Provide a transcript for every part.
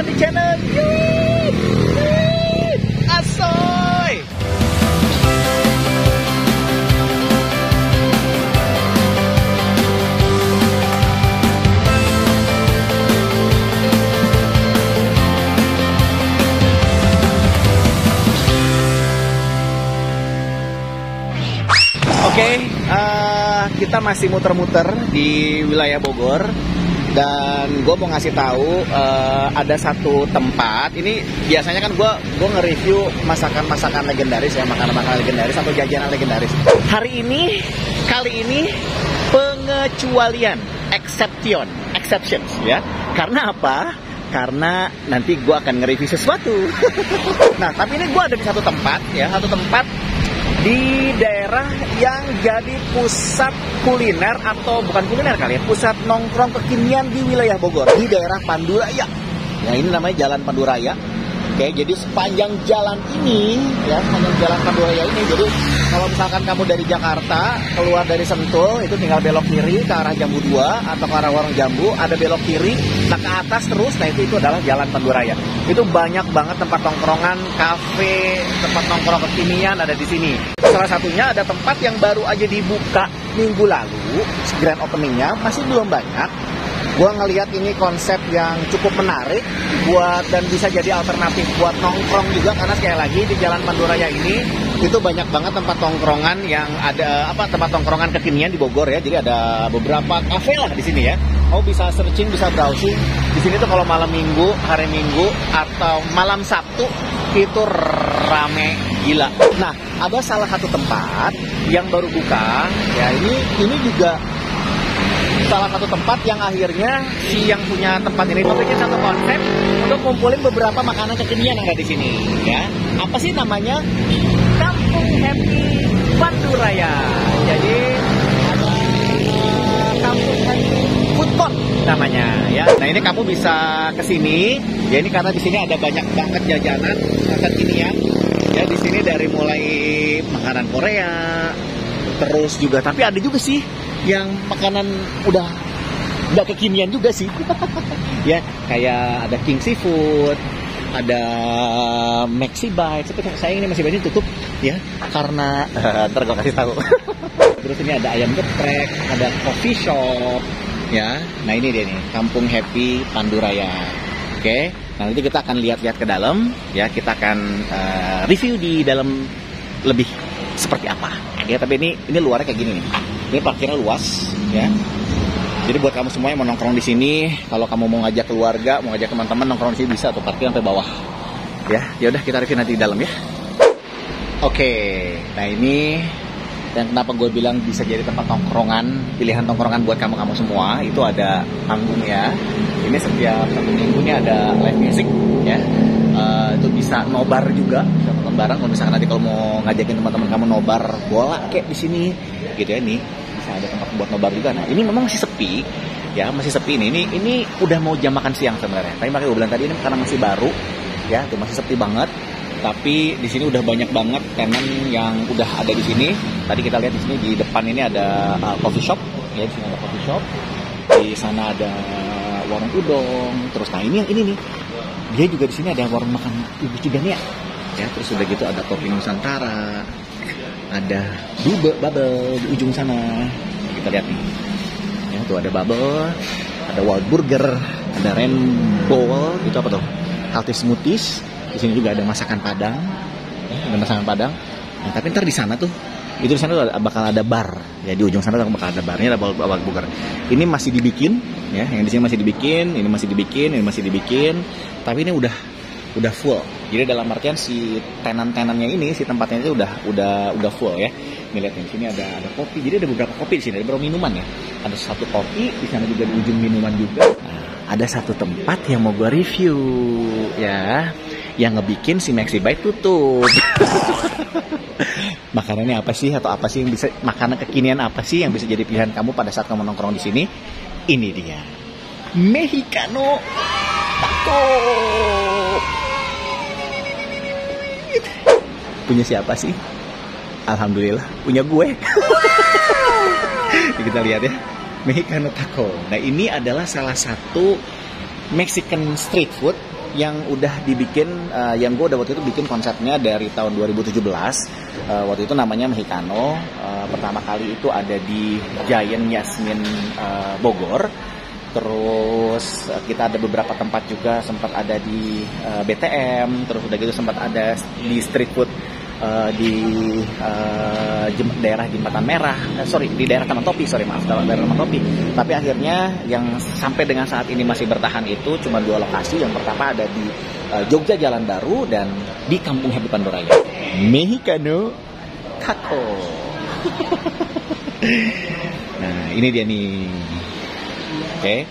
Santi Channel. Asoy. Oke, kita masih muter-muter di wilayah Bogor dan gue mau ngasih tahu ada satu tempat. Ini biasanya kan gue nge-review masakan-masakan legendaris ya, makanan-makanan legendaris atau jajanan legendaris. Kali ini pengecualian, exceptions ya. Karena apa? Karena nanti gue akan nge-review sesuatu. Nah, tapi ini gue ada di satu tempat di daerah yang jadi pusat kuliner atau bukan kuliner kali ya, pusat nongkrong kekinian di wilayah Bogor, di daerah Panduraya. Ya, ini namanya Jalan Panduraya. Oke, jadi sepanjang jalan ini ya, sepanjang jalan Panduraya ini, jadi kalau misalkan kamu dari Jakarta keluar dari Sentul itu tinggal belok kiri ke arah Jambu 2 atau ke arah Warung Jambu, ada belok kiri, nah ke atas terus, nah itu adalah Jalan Panduraya. Itu banyak banget tempat nongkrongan, kafe, tempat nongkrong kekinian ada di sini. Salah satunya ada tempat yang baru aja dibuka minggu lalu, grand openingnya masih belum banyak. Gua ngelihat ini konsep yang cukup menarik buat dan bisa jadi alternatif buat nongkrong juga, karena sekali lagi di Jalan Panduraya ini itu banyak banget tempat nongkrongan yang ada tempat nongkrongan kekinian di Bogor ya. Jadi ada beberapa kafe lah di sini ya. Kamu bisa searching, bisa browsing. Di sini tuh kalau malam Minggu, hari Minggu atau malam Sabtu itu rame gila. Nah, ada salah satu tempat yang baru buka ya, ini juga salah satu tempat yang akhirnya si yang punya tempat ini bikin satu konsep untuk ngumpulin beberapa makanan kekinian yang ada di sini ya. Apa sih namanya? Kampung Happy Panduraya. Jadi ada Kampung Happy Food Court namanya ya. Nah, ini kamu bisa ke sini. Ya, ini karena di sini ada banyak banget jajanan kekinian. Ya, di sini dari mulai makanan Korea, terus juga tapi ada juga sih yang makanan udah kekinian juga sih. Ya, kayak ada King Seafood, ada Maxi Bites. Tapi sayang ini Maxi Bites ini tutup ya, karena ntar gue kasih tahu. Terus ini ada ayam geprek, ada coffee shop ya. Nah, ini dia nih, Kampung Happy Panduraya. Oke, nah nanti kita akan lihat-lihat ke dalam ya, kita akan review di dalam lebih seperti apa ya. Tapi ini luarnya kayak gini nih. Ini parkirnya luas ya. Jadi buat kamu semua yang mau nongkrong di sini, kalau kamu mau ngajak keluarga, mau ngajak teman-teman nongkrong di sini bisa tuh, parkir sampai bawah. Ya, udah kita review nanti di dalam ya. Oke, nah ini dan kenapa gue bilang bisa jadi tempat nongkrongan, pilihan nongkrongan buat kamu-kamu semua. Itu ada panggungnya. Ini setiap satu minggu ini ada live music ya. Itu bisa nobar juga, bisa nonton bareng. Kalau misalkan nanti kalau mau ngajakin teman-teman kamu nobar bola kayak di sini gitu ya, nih bisa ada tempat buat nobar juga. Nah, ini memang masih sepi ya, masih sepi ini. Ini udah mau jam makan siang sebenarnya. Tapi makanya gue bilang tadi ini karena masih baru ya, tuh masih sepi banget. Tapi di sini udah banyak banget tenan yang udah ada di sini. Tadi kita lihat di sini di depan ini ada coffee shop ya, di sini ada coffee shop. Di sana ada warung udon. Terus nah ini yang ini nih. Dia juga di sini ada warung makan Ibu Cidania ya. Terus udah gitu ada kopi Nusantara, ada bubble di ujung sana. Kita lihat nih ya, tuh ada bubble, ada wild burger, ada rainbow, itu apa tuh, healthy smoothies. Di sini juga ada masakan Padang ya, ada masakan Padang. Nah, tapi ntar di sana tuh, itu di sana tuh bakal ada bar ya, di ujung sana tuh bakal ada bar. Ini ada wild burger. Ini masih dibikin ya, yang di sini masih dibikin, ini masih dibikin, ini masih dibikin. Tapi ini udah full. Jadi dalam artian si tenan-tenannya ini, si tempatnya itu udah full ya. Nih lihat di sini ada kopi. Jadi ada beberapa kopi di sini, ada beberapa minuman ya. Ada satu kopi, di sana juga di ujung minuman juga. Nah, ada satu tempat yang mau gue review ya, yang ngebikin si Maxi Bite tutup. Makanannya apa sih, atau apa sih yang bisa, makanan kekinian apa sih yang bisa jadi pilihan kamu pada saat kamu nongkrong di sini? Ini dia, Mexicano Taco. Punya siapa sih? Alhamdulillah punya gue. Kita lihat ya, Mexicano Taco. Nah, ini adalah salah satu Mexican street food yang udah dibikin, yang gue udah waktu itu bikin konsepnya dari tahun 2017. Waktu itu namanya Mexicano. Pertama kali itu ada di Giant Yasmin Bogor. Terus kita ada beberapa tempat juga, sempat ada di BTM, terus udah gitu sempat ada di street food di daerah Jembatan Merah, di daerah Taman Topi, daerah Taman Topi. Tapi akhirnya yang sampai dengan saat ini masih bertahan itu cuma 2 lokasi. Yang pertama ada di Jogja Jalan Baru dan di Kampung Happy Panduraya. Mexicano Taco. Nah, ini dia nih. Oke,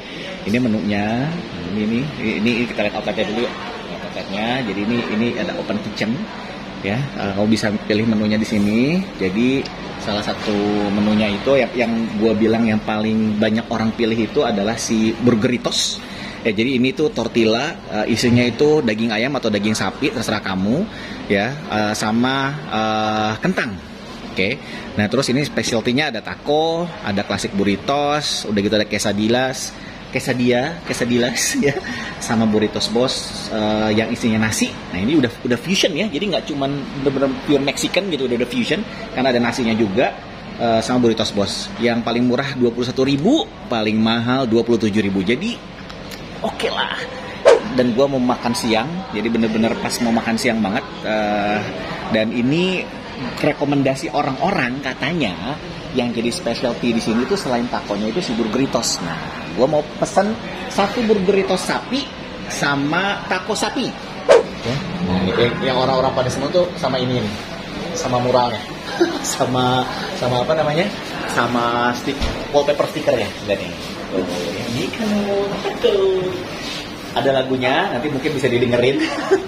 ini menunya. Ini kita lihat outletnya dulu. Outletnya. Jadi ini ada open kitchen. Ya, kamu bisa pilih menunya di sini. Jadi salah satu menunya itu yang gue bilang yang paling banyak orang pilih itu adalah si burgeritos. Ya, jadi ini tuh tortilla, isinya itu daging ayam atau daging sapi terserah kamu, ya, sama kentang. Oke. Nah, terus ini specialty-nya ada taco, ada klasik burritos, udah gitu ada quesadillas ya, sama burritos bos yang isinya nasi. Nah, ini udah fusion ya, jadi nggak cuman bener-bener pure Mexican gitu, udah fusion karena ada nasinya juga, sama burritos bos. Yang paling murah 21.000, paling mahal 27.000. Jadi oke lah. Dan gue mau makan siang, jadi bener-bener pas mau makan siang banget. Dan ini rekomendasi orang-orang katanya yang jadi specialty di sini tuh selain takonya itu si burgeritos. Nah, gue mau pesen 1 burgeritos sapi sama taco sapi. Ya. Nah, yang orang-orang pada semua tuh sama ini nih, sama muralnya, sama apa namanya, sama wallpaper stiker ya, lihat nih. Ini kan ada lagunya, nanti mungkin bisa didengerin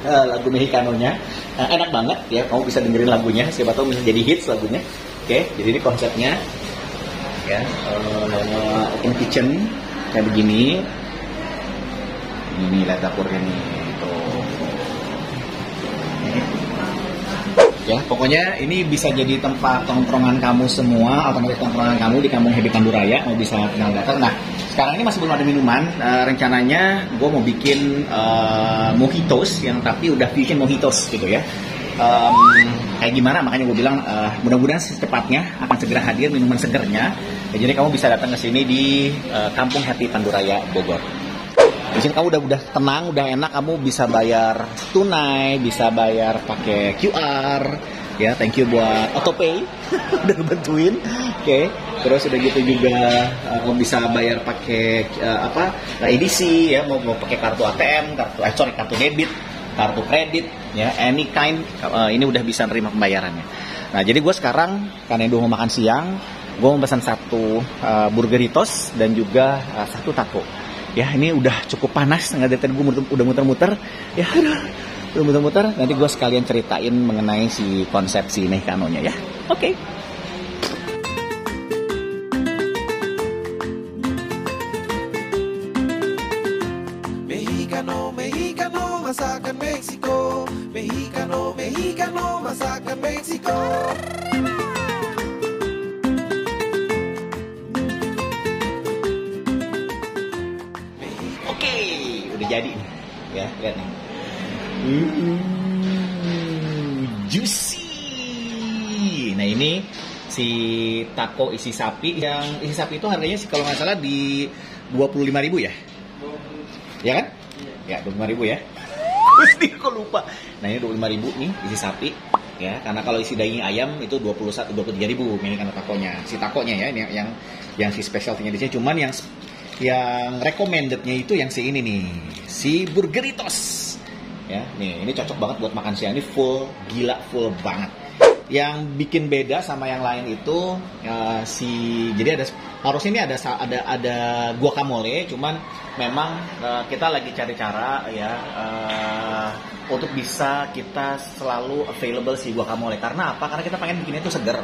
lagu Mexicanonya. Enak banget ya, kamu bisa dengerin lagunya, siapa tahu bisa jadi hits lagunya. Oke, jadi ini konsepnya ya, open kitchen kayak begini. Ini lihat dapurnya nih, tuh. Ya, pokoknya ini bisa jadi tempat tongkrongan kamu semua, alternatif tongkrongan kamu di Kampung Happy Panduraya. Mau bisa tinggal datang. Nah, sekarang ini masih belum ada minuman. Rencananya gue mau bikin mojitos yang tapi udah fusion mojitos gitu ya. Kayak gimana, makanya gue bilang mudah-mudahan secepatnya akan segera hadir minuman segernya. Ya, jadi kamu bisa datang ke sini di Kampung Happy Panduraya Bogor. Di sini kamu udah tenang, udah enak, kamu bisa bayar tunai, bisa bayar pakai QR. Ya, thank you buat AutoPay udah ngebantuin. Oke. Terus udah gitu juga kamu bisa bayar pakai edisi ya, mau pakai kartu ATM, kartu debit, kartu kredit ya, any kind, ini udah bisa nerima pembayarannya. Nah, jadi gue sekarang karena udah mau makan siang, gue mau pesan 1 burgeritos dan juga 1 taco. Ya, ini udah cukup panas, nggak dari tadi gue udah muter-muter. Ya, udah muter-muter. Nanti gue sekalian ceritain mengenai si konsep si Mexicanonya ya. Oke. Mexicano, masakan Meksiko. Mexicano, masakan Meksiko. Udah jadi nih, ya, lihat nih. Juicy. Nah, ini si taco isi sapi. Yang isi sapi itu harganya sih kalau nggak salah di 25.000 ya. Ya kan? Ya, 25.000 ya. Pasti kok lupa. Nah, ini 25.000 nih isi sapi. Ya, karena kalau isi daging ayam itu 23.000 ini karena takonya. Si takonya ya, ini yang si specialty-nya di sini. Cuman yang recommended-nya itu yang si ini nih, si burgeritos. Ya, nih, ini cocok banget buat makan siang. Ini full banget. Yang bikin beda sama yang lain itu jadi harusnya ini ada guacamole, cuman memang kita lagi cari cara ya untuk bisa kita selalu available si guacamole. Karena apa? Karena kita pengen bikinnya itu seger.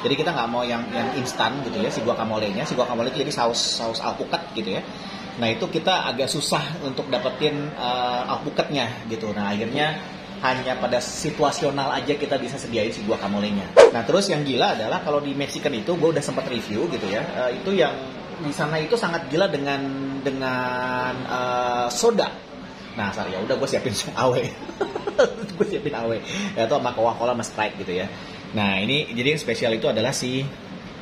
Jadi kita nggak mau yang instan gitu ya, si guacamole-nya. Si guacamole itu jadi saus alpukat gitu ya. Nah, itu kita agak susah untuk dapetin alpukatnya gitu. Nah, akhirnya hanya pada situasional aja kita bisa sediain si guacamole-nya. Nah, terus yang gila adalah kalau di Mexican itu gue udah sempat review gitu ya. Itu yang di sana itu sangat gila dengan soda. Nah, sorry, ya udah gue siapin awe. Gue siapin awe. Ya itu sama Coca-Cola sama Sprite gitu ya. Nah, ini jadi yang spesial itu adalah si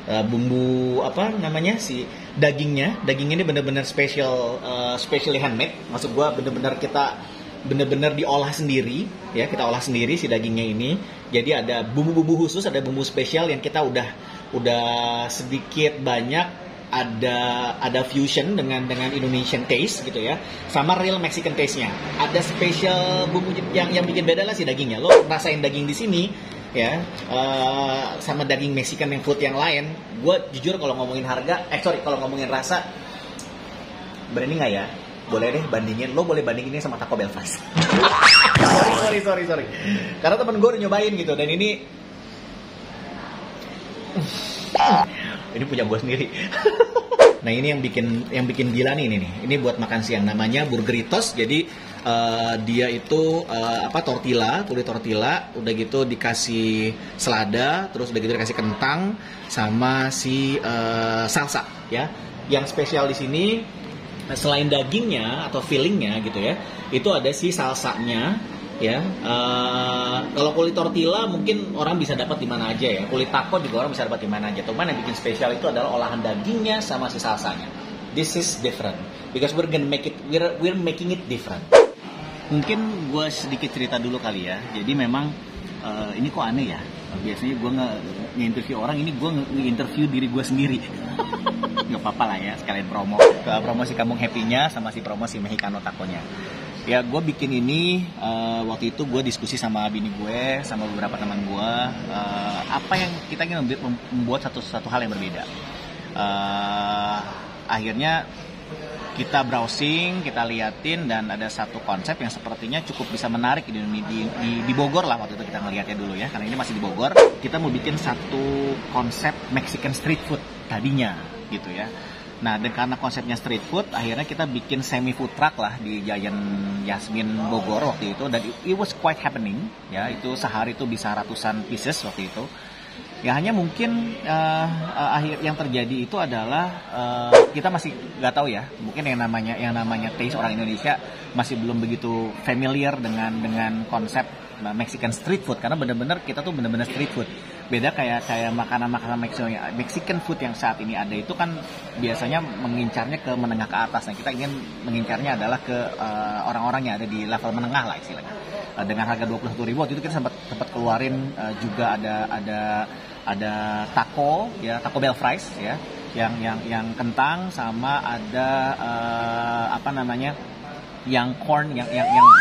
bumbu apa namanya, si dagingnya ini bener-bener specially handmade. Maksud gue bener-bener kita bener-bener diolah sendiri ya, kita olah sendiri si dagingnya ini. Jadi ada bumbu-bumbu khusus, ada bumbu spesial yang kita udah sedikit banyak ada fusion dengan Indonesian taste gitu ya, sama real Mexican taste-nya. Ada special bumbu yang bikin beda lah si dagingnya. Lo rasain daging di sini ya, sama daging Mexican yang food yang lain. Gue jujur kalau ngomongin harga, kalau ngomongin rasa, berani nggak ya? Boleh deh bandingin, lo boleh bandinginnya sama Taco Bell Fries. sorry. Karena temen gue udah nyobain gitu, dan ini punya gue sendiri. Nah, ini yang bikin gila nih ini. Ini buat makan siang, namanya burgeritos. Jadi dia itu tortilla, kulit tortilla, udah gitu dikasih selada, terus udah gitu dikasih kentang sama si salsa ya. Yang spesial di sini selain dagingnya atau fillingnya gitu ya, itu ada si salsanya ya. Kalau kulit tortilla mungkin orang bisa dapat di mana aja ya, kulit taco juga orang bisa dapat di mana aja. Cuman yang bikin spesial itu adalah olahan dagingnya sama si salsanya. This is different because we're making it different. Mungkin gue sedikit cerita dulu kali ya. Jadi memang ini kok aneh ya. Biasanya gue nge-interview orang, ini gue nge-interview diri gue sendiri. Gak apa-apa lah ya, sekalian promosi Kampung Happy-nya sama si promosi Mexicano Taco-nya. Ya, gue bikin ini waktu itu gue diskusi sama bini gue, sama beberapa teman gue, apa yang kita ingin membuat satu hal yang berbeda. Akhirnya kita browsing, kita liatin, dan ada satu konsep yang sepertinya cukup bisa menarik di Bogor lah waktu itu kita ngeliatnya dulu ya, karena ini masih di Bogor. Kita mau bikin satu konsep Mexican street food tadinya gitu ya. Nah, dan karena konsepnya street food, akhirnya kita bikin semi food truck lah di Giant Yasmin Bogor waktu itu, dan it was quite happening ya. Itu sehari itu bisa ratusan pieces waktu itu. Ya, hanya mungkin yang terjadi itu adalah kita masih nggak tahu ya, mungkin yang namanya taste orang Indonesia masih belum begitu familiar dengan konsep Mexican street food, karena benar-benar kita tuh benar-benar street food. Beda kayak makanan Mexican food yang saat ini ada itu kan biasanya mengincarnya ke menengah ke atas. Nah, kita ingin mengincarnya adalah ke orang-orang yang ada di level menengah lah istilahnya. Dengan harga 21.000 waktu itu kita sempat keluarin juga ada taco ya, Taco Bell Fries ya, yang kentang, sama ada yang corn yang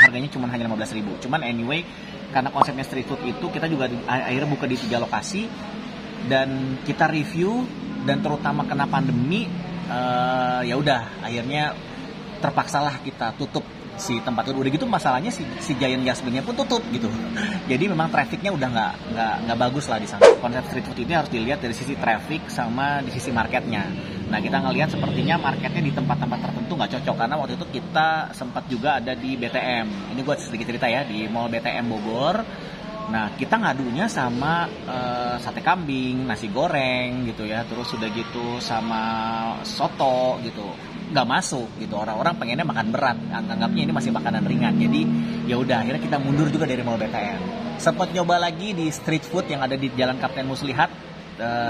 harganya cuma hanya 15.000. Cuman anyway, karena konsepnya street food itu, kita juga akhirnya buka di 3 lokasi dan kita review, dan terutama kena pandemi ya udah akhirnya terpaksalah kita tutup si tempat itu. Udah gitu masalahnya si Giant Yasminnya pun tutup gitu. Jadi memang trafficnya udah nggak bagus lah di sana. Konsep street food ini harus dilihat dari sisi traffic sama di sisi marketnya. Nah, kita ngelihat sepertinya marketnya di tempat-tempat tertentu nggak cocok, karena waktu itu kita sempat juga ada di BTM. Ini gue sedikit cerita ya, di Mall BTM Bogor. Nah, kita ngadunya sama sate kambing, nasi goreng gitu ya, terus udah gitu sama soto gitu. Nggak masuk gitu, orang-orang pengennya makan berat, anggapnya ini masih makanan ringan. Jadi ya udah akhirnya kita mundur juga dari Mall BTM. Sempat nyoba lagi di street food yang ada di Jalan Kapten Muslihat,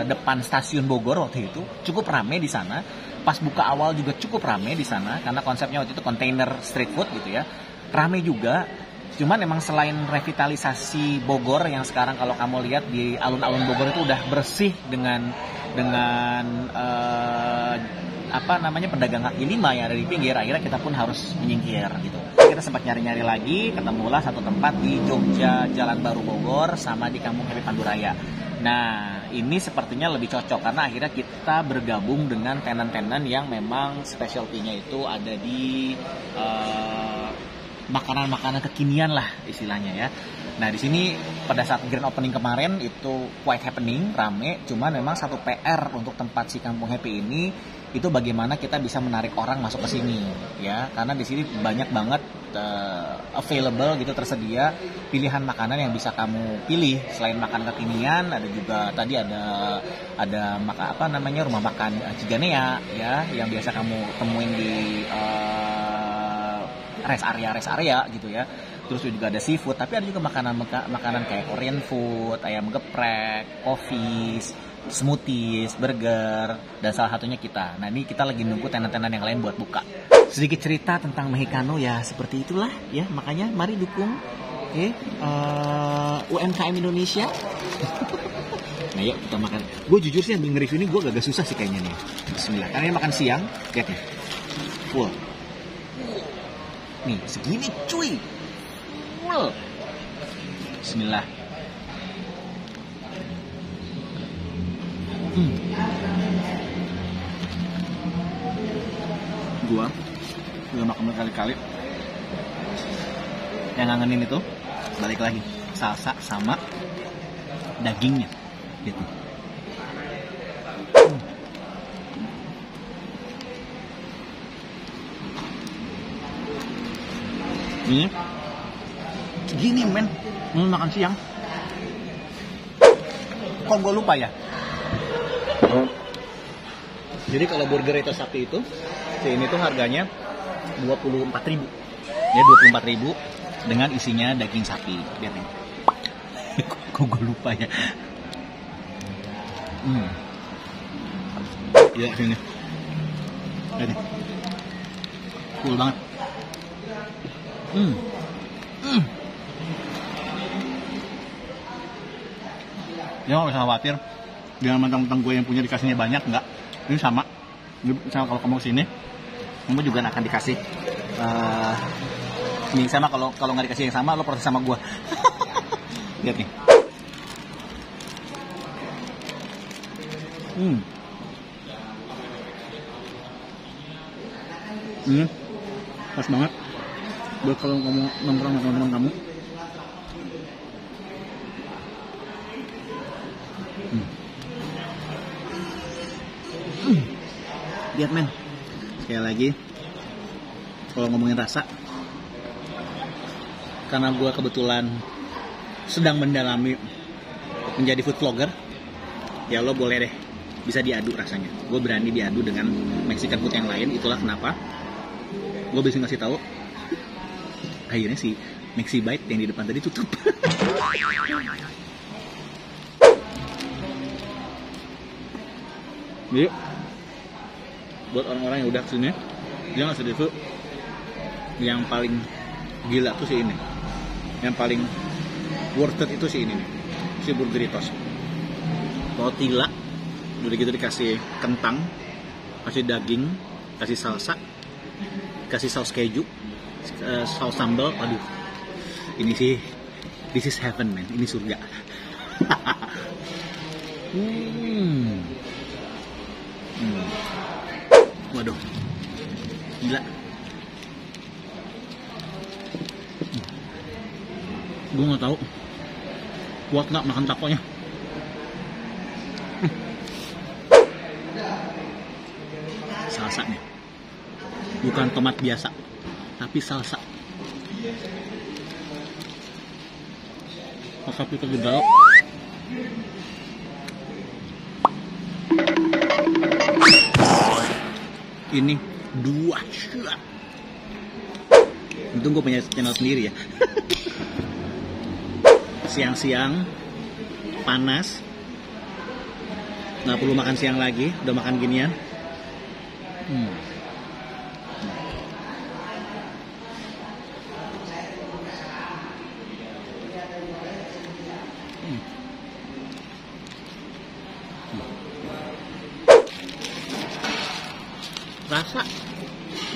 depan stasiun Bogor waktu itu. Cukup rame di sana. Pas buka awal juga cukup rame di sana, karena konsepnya waktu itu container street food gitu ya. Rame juga. Cuman emang selain revitalisasi Bogor yang sekarang kalau kamu lihat di alun-alun Bogor itu udah bersih dengan pedagang kaki lima yang ada di pinggir, akhirnya kita pun harus menyingkir gitu. Kita sempat nyari-nyari lagi, ketemulah satu tempat di Jogja Jalan Baru Bogor sama di Kampung Happy Panduraya. Nah, ini sepertinya lebih cocok karena akhirnya kita bergabung dengan tenan-tenan yang memang specialty-nya itu ada di makanan-makanan kekinian lah istilahnya ya. Nah di sini pada saat grand opening kemarin itu quite happening, rame. Cuman memang satu PR untuk tempat si Kampung Happy ini itu bagaimana kita bisa menarik orang masuk ke sini ya, karena di sini banyak banget available gitu, tersedia pilihan makanan yang bisa kamu pilih. Selain makan kekinian, ada juga tadi ada rumah makan Ciganea ya, yang biasa kamu temuin di rest area gitu ya. Terus juga ada seafood, tapi ada juga makanan kayak Korean food, ayam geprek, coffee, smoothies, burger, dan salah satunya kita. Nah ini kita lagi nunggu tenan-tenan yang lain buat buka. Sedikit cerita tentang Mexicano ya seperti itulah ya, makanya mari dukung UMKM Indonesia. Nah yuk kita makan. Gue jujur sih ambil nge-review ini gue agak susah sih kayaknya nih. Bismillah, karena ini makan siang, lihat nih. Full. Nih segini cuy. Full. Bismillah. Gua udah makan berkali-kali. Yang ngangenin itu balik lagi salsa sama dagingnya gitu. Ini gini men, mau makan siang. Kok gue lupa ya? Jadi kalau burger itu sapi itu, ini tuh harganya 24.000. Ya 24.000 dengan isinya daging sapi. Lihat nih. Kok gue lupa ya? Ya sini. Lihat nih. Cool banget. Ya nggak usah khawatir, jangan mentang-mentang gue yang punya dikasihnya banyak, enggak. Ini sama kalau kamu kesini, kamu juga akan dikasih ini sama. Kalau nggak dikasih yang sama, lo proses sama gue. Lihat nih. Pas banget buat kalau kamu nongkrong sama teman-teman kamu. Lihat men, sekali lagi kalau ngomongin rasa, karena gue kebetulan sedang mendalami menjadi food vlogger, ya lo boleh deh bisa diadu rasanya. Gue berani diadu dengan Mexican food yang lain. Itulah kenapa gue bisa ngasih tahu akhirnya si Mexi Bite yang di depan tadi tutup. Jadi buat orang-orang yang udah kesini, jangan sedih tuh. Yang paling gila tuh si ini, yang paling worth it itu si ini nih, si burgeritos. Tortilla udah gitu dikasih kentang, kasih daging, kasih salsa, kasih saus keju, saus sambal. Aduh, ini sih this is heaven man, ini surga. Waduh, gila. Gue nggak tahu kuat nggak makan takonya. Salsanya bukan tomat biasa, tapi salsa. Sapi tergedal. Ini dua shot. Untung gue punya channel sendiri ya. Siang-siang panas, nggak perlu makan siang lagi, udah makan ginian. Rasa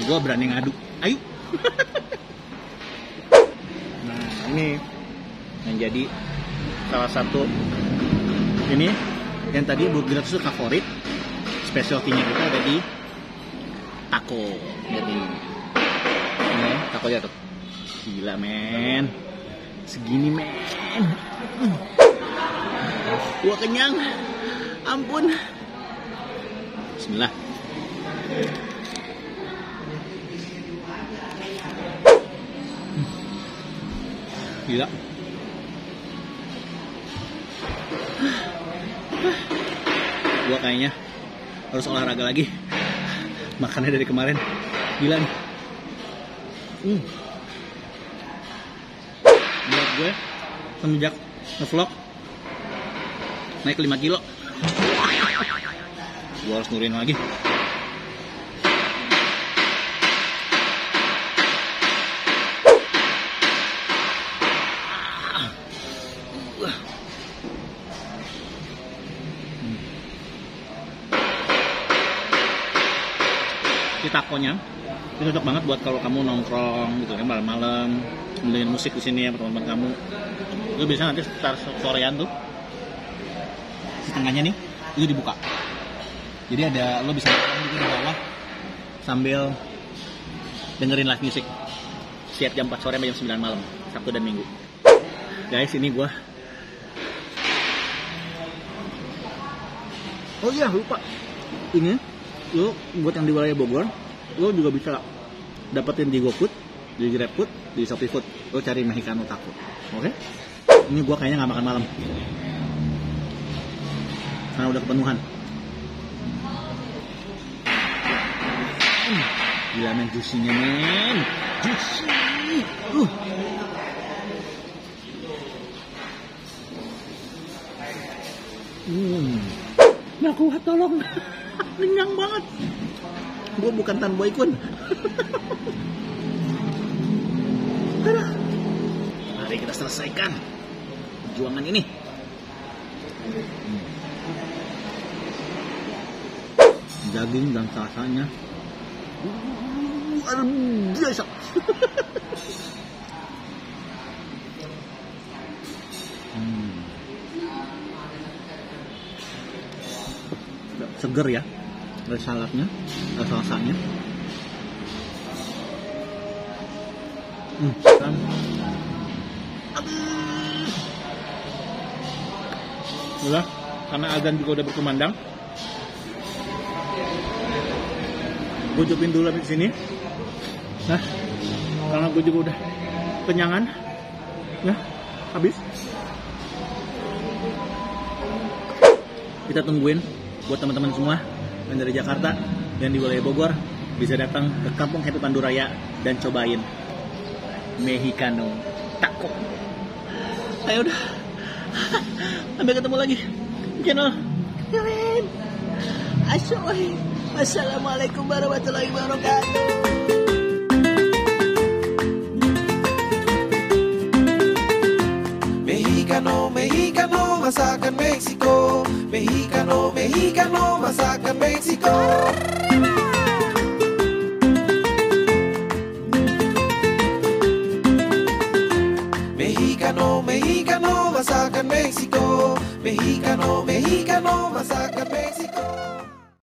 gue berani ngadu, ayo. Nah ini yang jadi salah satu ini yang tadi burger itu favorit, specialty-nya kita ada di taco. Jadi ini takonya tuh Gila men, segini men. Gua kenyang, ampun. Bismillah. Gila. Gua kayaknya harus olahraga lagi. Makannya dari kemarin. Gila nih. Buat gue semenjak nge-vlog naik 5 kilo. Gue harus nurunin lagi. Di takonya itu cocok banget buat kalau kamu nongkrong gitu kan malam-malam, dengerin musik di sini ya teman-teman kamu. Itu bisa nanti sekitar sorean tuh setengahnya nih itu dibuka. Jadi ada lo bisa makan juga di bawah sambil dengerin live music setiap jam 4 sore sampai jam 9 malam Sabtu dan Minggu. Guys, ini gua. Oh iya, lupa. Ini lo buat yang di wilayah Bogor, lo juga bisa dapetin di GoFood, di GrabFood, di ShopeeFood. Lo cari Mexicano Taco. Oke? Ini gua kayaknya nggak makan malam karena udah kepenuhan. Gila men, juicy-nya men, juicy. Nggak kuat, tolong. Kenyang banget. Gue bukan Tan Boy Kun. Mari kita selesaikan perjuangan ini. Daging dan rasanya biasa. Seger ya, ada saladnya, ada salsanya. Udah, karena azan juga udah berkumandang. Gue cupin dulu di sini. Nah, karena gue juga udah kenyangan. Nah, habis. Kita tungguin buat teman-teman semua yang dari Jakarta dan di wilayah Bogor bisa datang ke Kampung Happy Panduraya dan cobain Mexicano Taco. Ayo udah. Sampai ketemu lagi di channel Keren. Assalamualaikum warahmatullahi wabarakatuh. Mexicano, Mexicano, masakan Meksiko. Mexicano, Mexicano, masakan Meksiko. Mexicano, Mexicano, masakan Meksiko. Mexicano, Mexicano, masakan Meksiko.